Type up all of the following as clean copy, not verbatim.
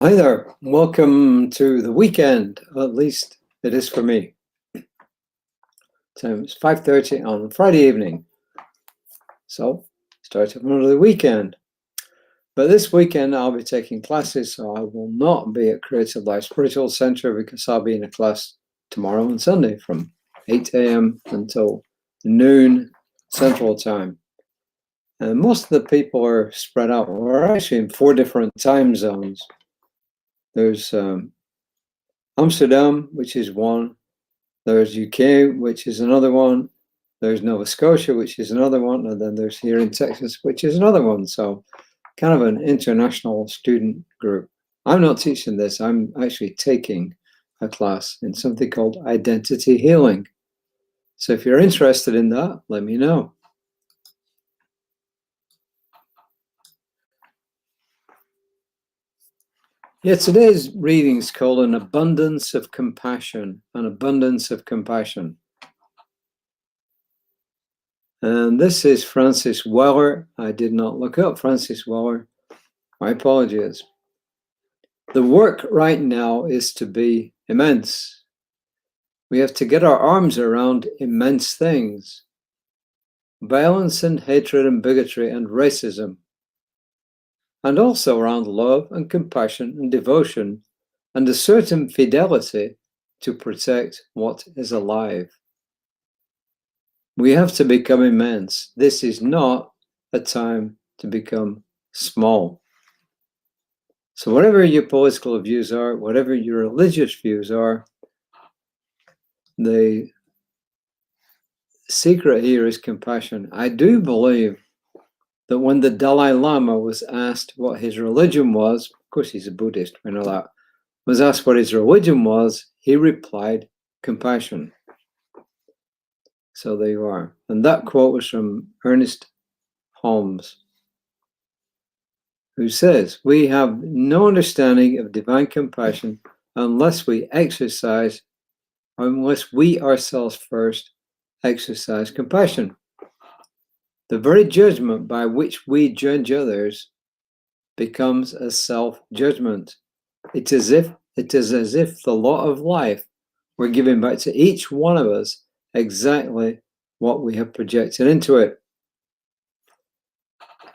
Hi there, welcome to the weekend, at least it is for me. Time is 5:30 on Friday evening, so start of another weekend. But this weekend I'll be taking classes, so I will not be at Creative Life Spiritual Center because I'll be in a class tomorrow and Sunday from 8 a.m. until noon Central Time. And most of the people are spread out. We're actually in 4 different time zones. There's Amsterdam, which is one. There's UK, which is another one. There's Nova Scotia, which is another one. And then there's here in Texas, which is another one. So kind of an international student group. I'm not teaching this. I'm actually taking a class in something called identity healing. So if you're interested in that, let me know. Yeah, today's reading is called An Abundance of Compassion. An Abundance of Compassion. And this is Francis Weller. I did not look up Francis Weller. My apologies. The work right now is to be immense. We have to get our arms around immense things. Violence and hatred and bigotry and racism. And also around love and compassion and devotion and a certain fidelity to protect what is alive. We have to become immense. This is not a time to become small. So whatever your political views are, whatever your religious views are, the secret here is compassion. I do believe that when the Dalai Lama was asked what his religion was, of course he's a Buddhist, we know that, was asked what his religion was, he replied, compassion. So there you are. And that quote was from Ernest Holmes, who says, we have no understanding of divine compassion unless we exercise, unless we ourselves first exercise compassion. The very judgment by which we judge others becomes a self-judgment. It is as if the law of life were giving back to each one of us exactly what we have projected into it.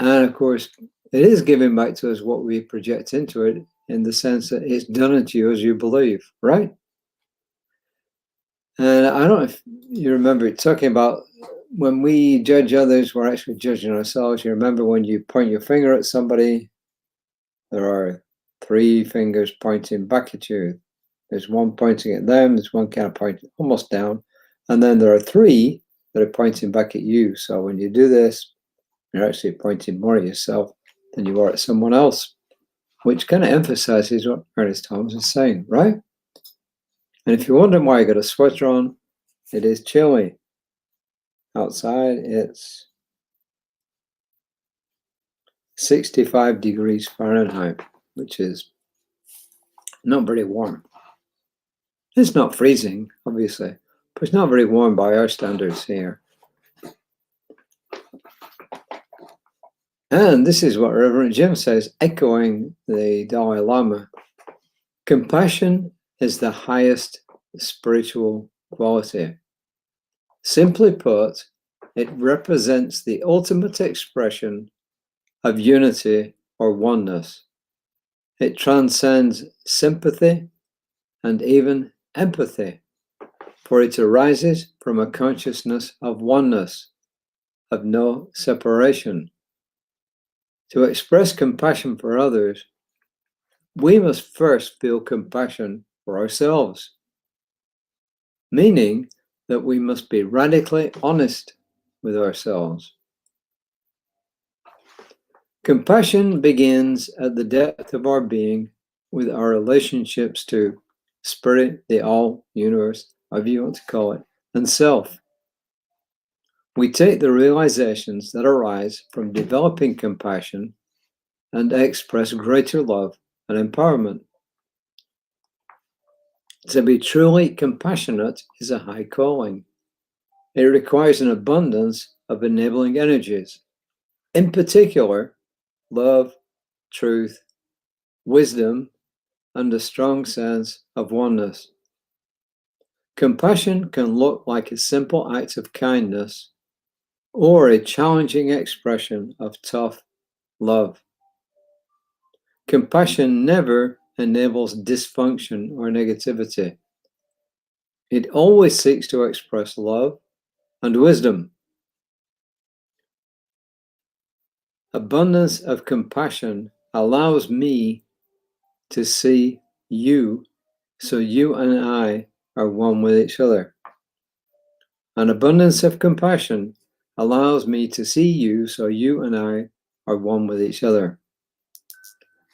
And of course, it is giving back to us what we project into it in the sense that it's done unto you as you believe, right? And I don't know if you remember talking about when we judge others, we're actually judging ourselves. You remember when you point your finger at somebody, there are 3 fingers pointing back at you. There's one pointing at them, there's one kind of pointing almost down, and then there are 3 that are pointing back at you. So when you do this, you're actually pointing more at yourself than you are at someone else, which kind of emphasizes what Ernest Holmes is saying, right? And if you're wondering why I got a sweater on, it is chilly. Outside, it's 65 degrees Fahrenheit, which is not very warm. It's not freezing, obviously, but it's not very warm by our standards here. And this is what Reverend Jim says, echoing the Dalai Lama. Compassion is the highest spiritual quality. Simply put, it represents the ultimate expression of unity or oneness. It transcends sympathy and even empathy, for it arises from a consciousness of oneness, of no separation. To express compassion for others, we must first feel compassion for ourselves, meaning that we must be radically honest with ourselves. Compassion begins at the depth of our being with our relationships to Spirit, the All, Universe, however you want to call it, and self. We take the realizations that arise from developing compassion and express greater love and empowerment. To be truly compassionate is a high calling. It requires an abundance of enabling energies, in particular, love, truth, wisdom, and a strong sense of oneness. Compassion can look like a simple act of kindness or a challenging expression of tough love. Compassion never enables dysfunction or negativity. It always seeks to express love and wisdom. Abundance of compassion allows me to see you, so you and I are one with each other. An abundance of compassion allows me to see you, so you and I are one with each other.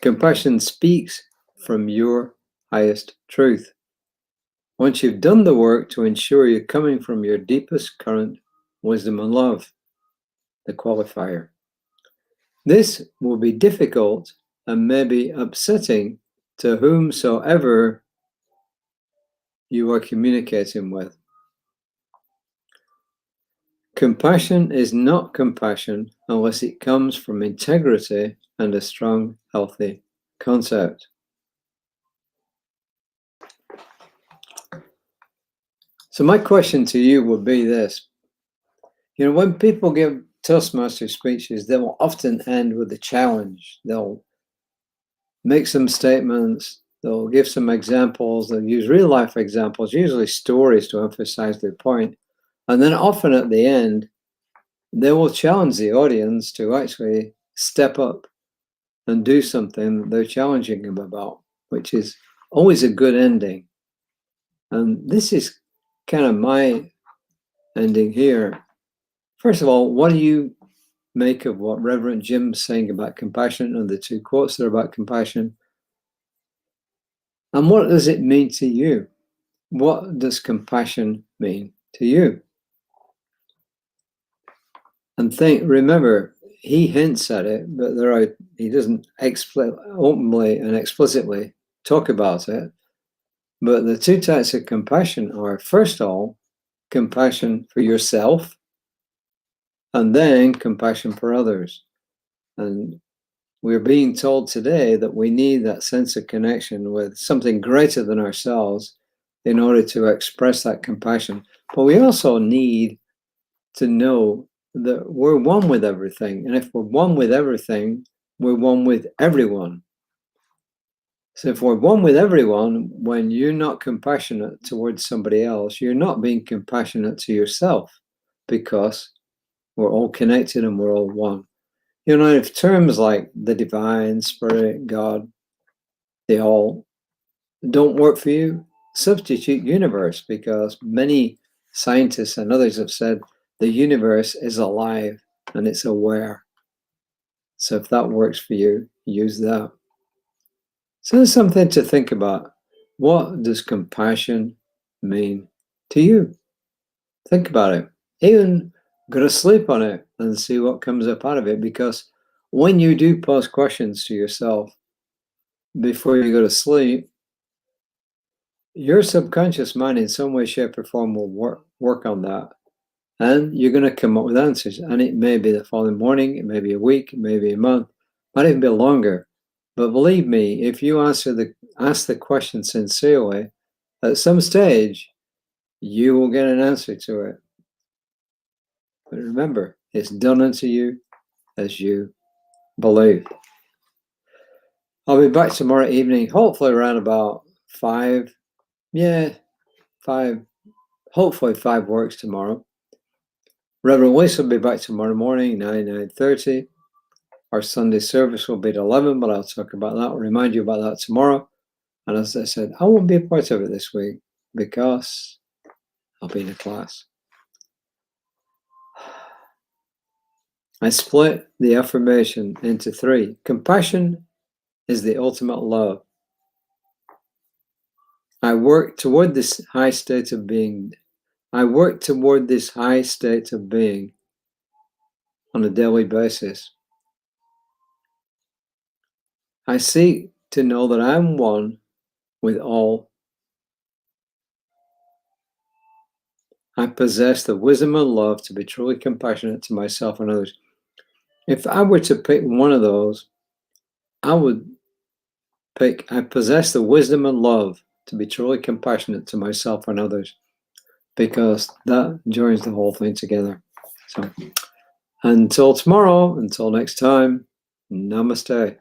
Compassion speaks from your highest truth. Once you've done the work to ensure you're coming from your deepest current wisdom and love, the qualifier. This will be difficult and maybe upsetting to whomsoever you are communicating with. Compassion is not compassion unless it comes from integrity and a strong, healthy concept. So my question to you would be this. You know, when people give Toastmaster speeches, they will often end with a challenge. They'll make some statements, they'll give some examples, they'll use real life examples, usually stories to emphasize their point. And then often at the end, they will challenge the audience to actually step up and do something that they're challenging them about, which is always a good ending. And this is kind of my ending here. First of all, what do you make of what Reverend Jim's saying about compassion and the two quotes that are about compassion? And what does it mean to you? What does compassion mean to you? And remember, he hints at it, but he doesn't openly and explicitly talk about it. But the two types of compassion are, first of all, compassion for yourself, and then compassion for others. And we're being told today that we need that sense of connection with something greater than ourselves in order to express that compassion. But we also need to know that we're one with everything. And if we're one with everything, we're one with everyone. So if we're one with everyone, when you're not compassionate towards somebody else, you're not being compassionate to yourself, because we're all connected and we're all one. You know, if terms like the divine, spirit, God, they all don't work for you, substitute universe, because many scientists and others have said the universe is alive and it's aware. So if that works for you, use that. So there's something to think about. What does compassion mean to you? Think about it. Even go to sleep on it and see what comes up out of it, because when you do pose questions to yourself before you go to sleep, your subconscious mind in some way, shape, or form will work on that. And you're going to come up with answers. And it may be the following morning, it may be a week, it may be a month, might even be longer. But believe me, if you ask the question sincerely, at some stage, you will get an answer to it. But remember, it's done unto you as you believe. I'll be back tomorrow evening, hopefully around about 5. Yeah, 5. Hopefully 5 works tomorrow. Reverend Weiss will be back tomorrow morning, 9:30. Our Sunday service will be at 11, but I'll talk about that. I'll remind you about that tomorrow. And as I said, I won't be a part of it this week because I'll be in a class. I split the affirmation into 3. Compassion is the ultimate love. I work toward this high state of being. I work toward this high state of being on a daily basis. I seek to know that I'm one with all. I possess the wisdom and love to be truly compassionate to myself and others. If I were to pick one of those, I would pick, I possess the wisdom and love to be truly compassionate to myself and others, because that joins the whole thing together. So until tomorrow, until next time, namaste.